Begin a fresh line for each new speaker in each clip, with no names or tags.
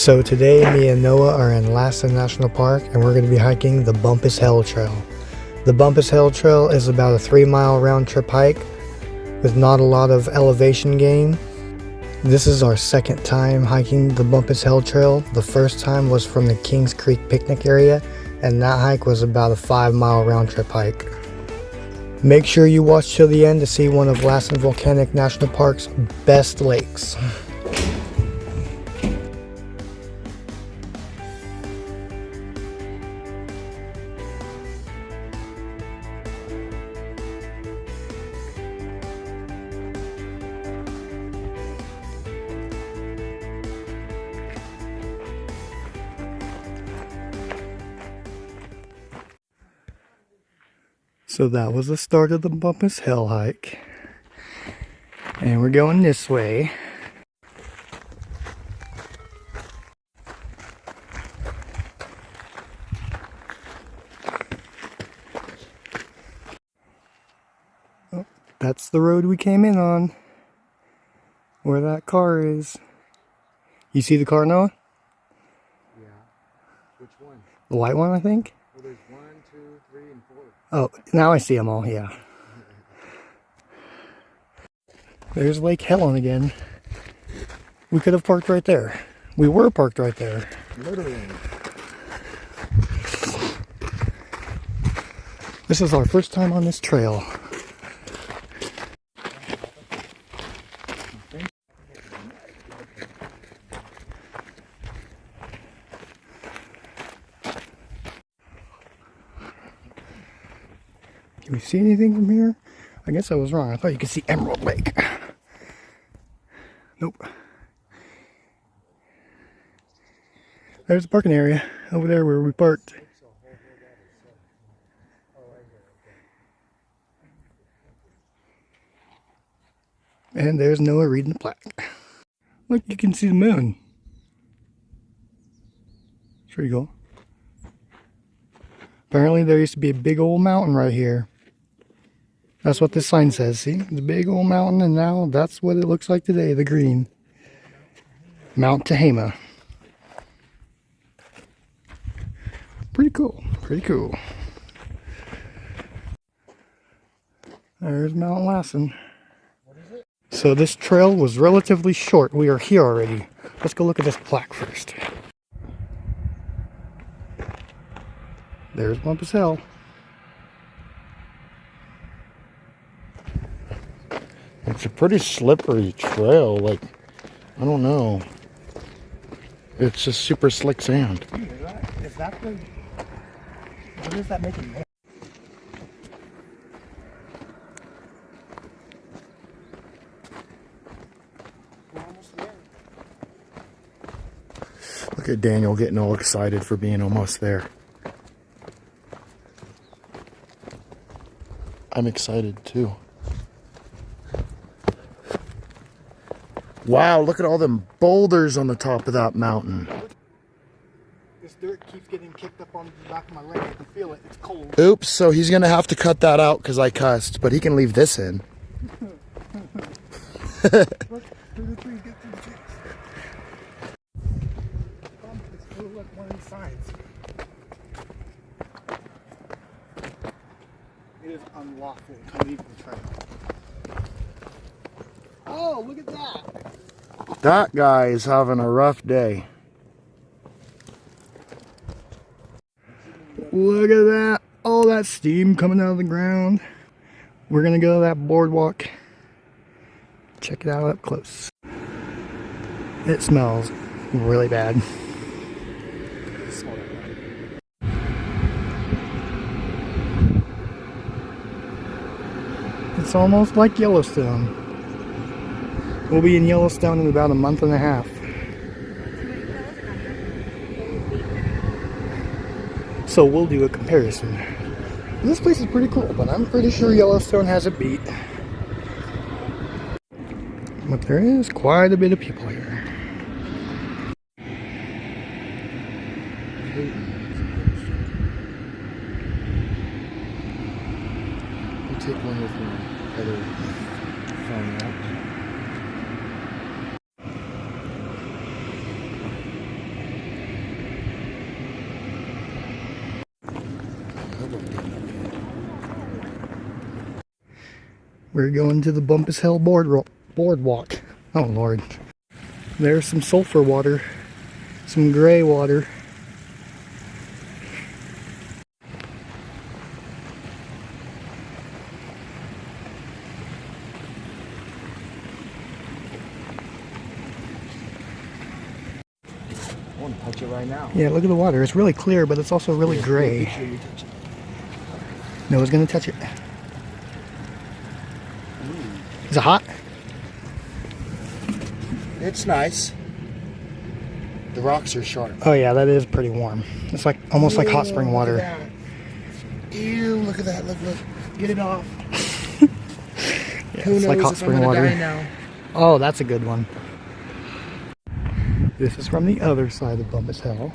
So today me and Noah are in Lassen National Park and we're going to be hiking the Bumpass Hell Trail. The Bumpass Hell Trail is about a 3-mile round trip hike with not a lot of elevation gain. This is our second time hiking the Bumpass Hell Trail. The first time was from the Kings Creek picnic area and that hike was about a 5-mile round trip hike. Make sure you watch till the end to see one of Lassen Volcanic National Park's best lakes. So that was the start of the Bumpass Hell hike. And we're going this way. Oh, that's the road we came in on. Where that car is. You see the car, Noah?
Yeah. Which one?
The white one, I think?
Well, there's 1, 2, 3, and 4.
Oh, now I see them all, yeah. There's Lake Helen again. We could have parked right there. We were parked right there.
Literally.
This is our first time on this trail. Can we see anything from here? I guess I was wrong. I thought you could see Emerald Lake. Nope. There's the parking area over there where we parked. And there's Noah reading the plaque. Look, you can see the moon. It's pretty cool. Apparently there used to be a big old mountain right here. That's what this sign says, see? The big old mountain, and now that's what it looks like today, the green. Mount Tehama. Pretty cool, pretty cool. There's Mount Lassen. So this trail was relatively short. We are here already. Let's go look at this plaque first. There's Bumpass Hell. It's a pretty slippery trail, like, I don't know. It's just super slick sand. Is that the... What is that making? We're almost there. Look at Daniel getting all excited for being almost there. I'm excited too. Wow, look at all them boulders on the top of that mountain. This dirt keeps getting kicked up on the back of my leg. I can feel it. It's cold. Oops, so he's going to have to cut that out because I cussed, but he can leave this in. Look, through the trees, get through the trees. It's cool, look, one of these signs. It is unlawful to leave the trail. Oh, look at that. That guy is having a rough day. Look at that. All that steam coming out of the ground. We're going to go to that boardwalk. Check it out up close. It smells really bad. It's almost like Yellowstone. We'll be in Yellowstone in about a month and a half. So we'll do a comparison. This place is pretty cool, but I'm pretty sure Yellowstone has it beat. But there is quite a bit of people here. We'll take one with my other phone out. We're going to the Bumpass Hell boardwalk. Oh Lord. There's some sulfur water, some gray water.
I want to touch it right now.
Yeah, look at the water. It's really clear, but it's also really gray.
Make sure you touch it.
Noah's gonna touch it. Is it hot?
It's nice. The rocks are sharp.
Oh yeah, that is pretty warm. It's like almost like hot spring water.
Look at that. Ew, look at that. Look. Get it off.
Yeah,
Who
it's
knows
like hot
if
spring
I'm gonna
water.
die now.
Oh, that's a good one. This is from the other side of Bumpass Hell.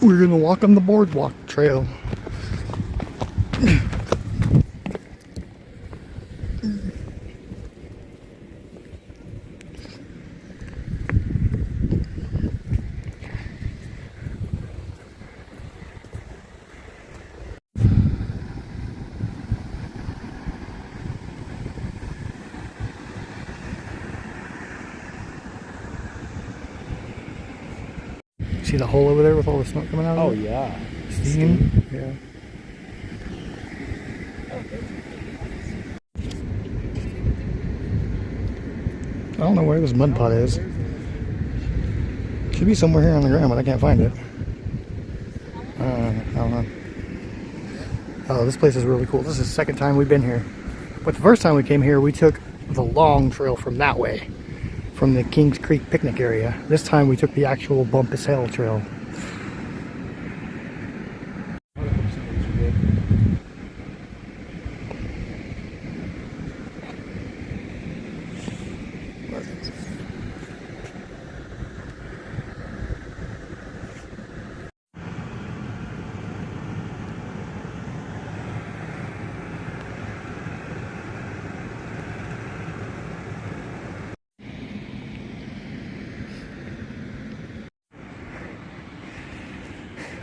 We're gonna walk on the boardwalk trail. See the hole over there with all the smoke coming out of it?
yeah.
Steam? Yeah. I don't know where this mud pot is. Should be somewhere here on the ground, but I can't find it. I don't know. Oh, this place is really cool. This is the second time we've been here. But the first time we came here, we took the long trail from that way, from the Kings Creek picnic area. This time we took the actual Bumpass Hell trail.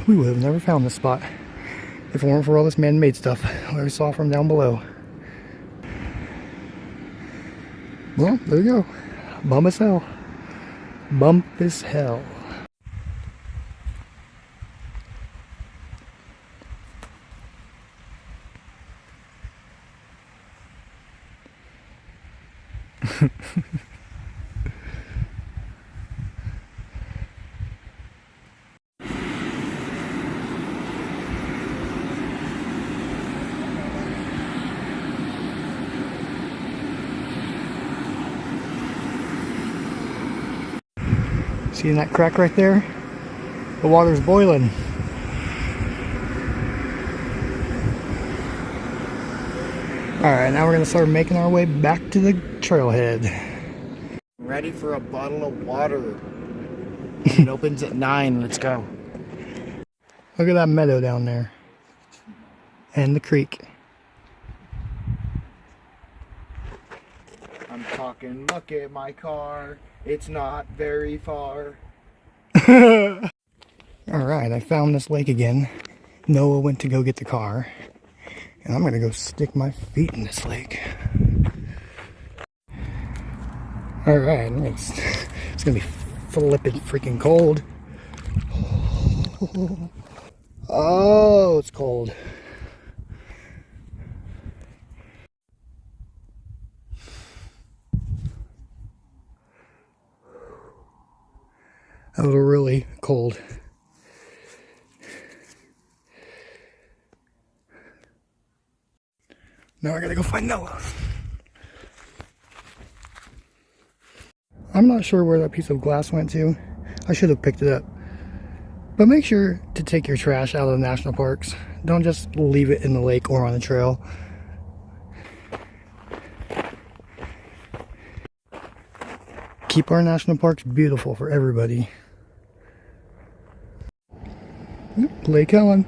We would have never found this spot if it weren't for all this man-made stuff we saw from down below. Well, there you go. Bumpass Hell. Bumpass Hell. See that crack right there? The water's boiling. Alright, now we're going to start making our way back to the trailhead.
Ready for a bottle of water. It opens at 9. Let's go.
Look at that meadow down there. And the creek.
I'm talking, look at my car. It's not very far.
Alright, I found this lake again. Noah went to go get the car. And I'm going to go stick my feet in this lake. Alright, it's going to be flippin' freaking cold. Oh, it's cold. That was really cold. Now I gotta go find Noah. I'm not sure where that piece of glass went to. I should have picked it up. But make sure to take your trash out of the national parks. Don't just leave it in the lake or on the trail. Keep our national parks beautiful for everybody. Lake Helen.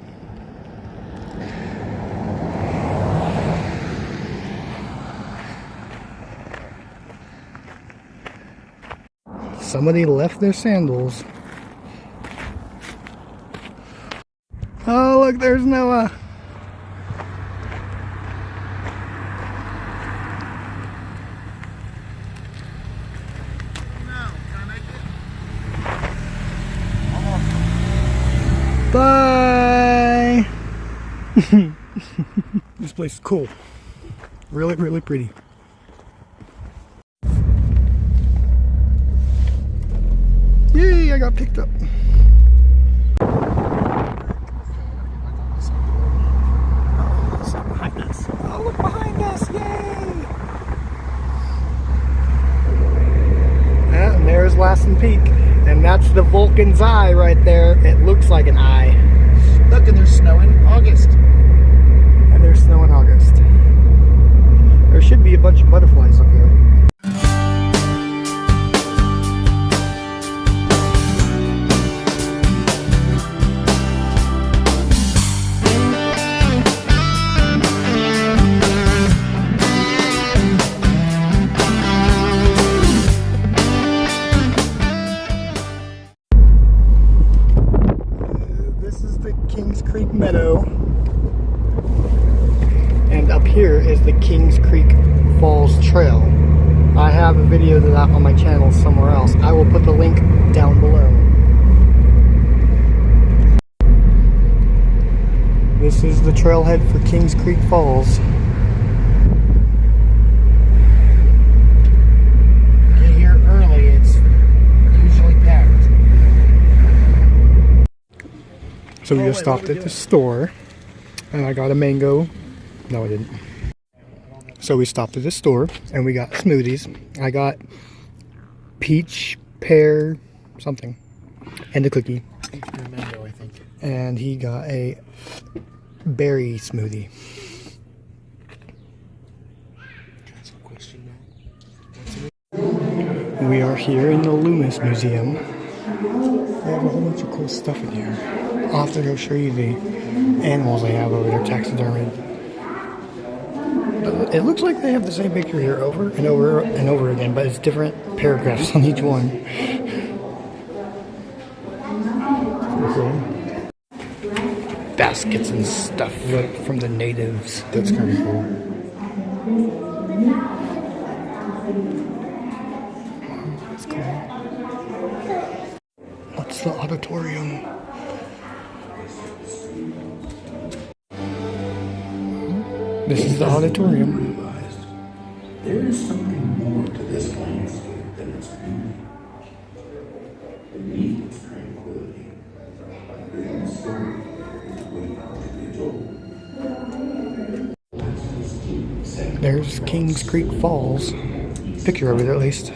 Somebody left their sandals. Oh, look, there's Noah. Bye. This place is cool. Really, really pretty. Yay, I got picked up. Behind us. Oh, look behind us. Yay. Yeah, and there's Lassen Peak. And that's the Vulcan's Eye right there. It looks like an eye.
Look, and there's snow in August.
And there's snow in August. There should be a bunch of butterflies up here. Meadow, and up here is the Kings Creek Falls Trail. I have a video of that on my channel somewhere else. I will put the link down below. This is the trailhead for Kings Creek Falls.
Get here early, it's usually packed.
So we just stopped at the store, and I got a mango. No, I didn't. So we stopped at the store, and we got smoothies. I got peach, pear, something, and a cookie.
Peach and mango, I think.
And he got a berry smoothie. We are here in the Loomis Museum. They have a whole bunch of cool stuff in here. I'll have to go show you the animals they have over there, taxidermied. It looks like they have the same picture here over and over and over again, but it's different paragraphs on each one. Cool. Baskets and stuff from the natives.
That's kind of cool.
That's cool. What's the auditorium? This is the auditorium.
There is something more to this landscape than its beauty. Beneath its tranquility, there is a story waiting to be told.
There's Kings Creek Falls. Picture over there at least.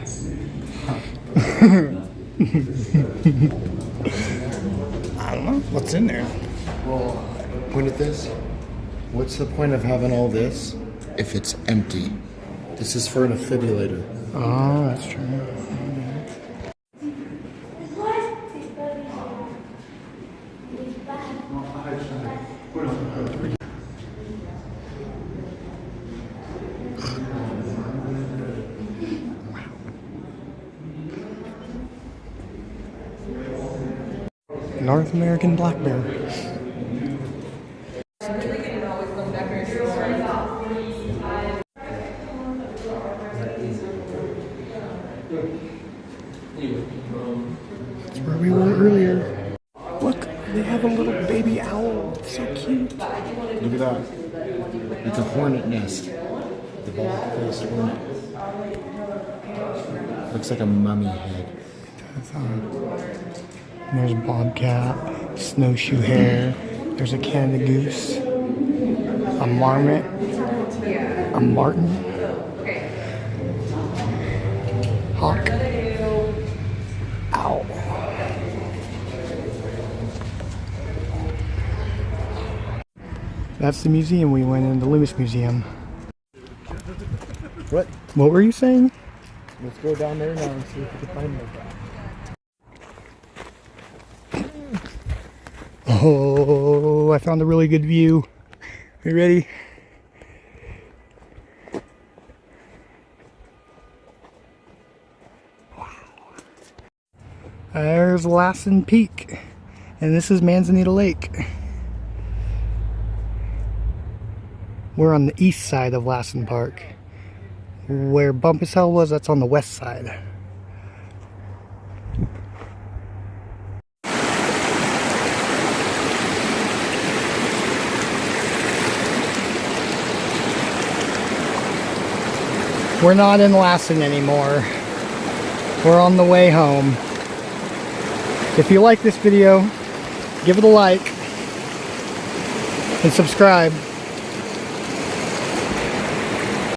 I don't know what's in there.
Well, point at this. What's the point of having all this if it's empty? This is for an defibrillator.
Oh, that's true. North American black bear. That's where we were earlier. Look, they have a little baby owl. It's so cute.
Look at that. It's a hornet nest. The bald-faced hornet. Looks like a mummy head.
There's bobcat, snowshoe hare. There's a Canada goose, a marmot, a martin, hawk, owl. That's the museum we went in, the Loomis Museum.
What?
What were you saying?
Let's go down there now and see if we can find them.
Oh, I found a really good view. You ready? There's Lassen Peak, and this is Manzanita Lake. We're on the east side of Lassen Park. Where Bumpass Hell was, that's on the west side. We're not in Lassen anymore. We're on the way home. If you like this video, give it a like and subscribe.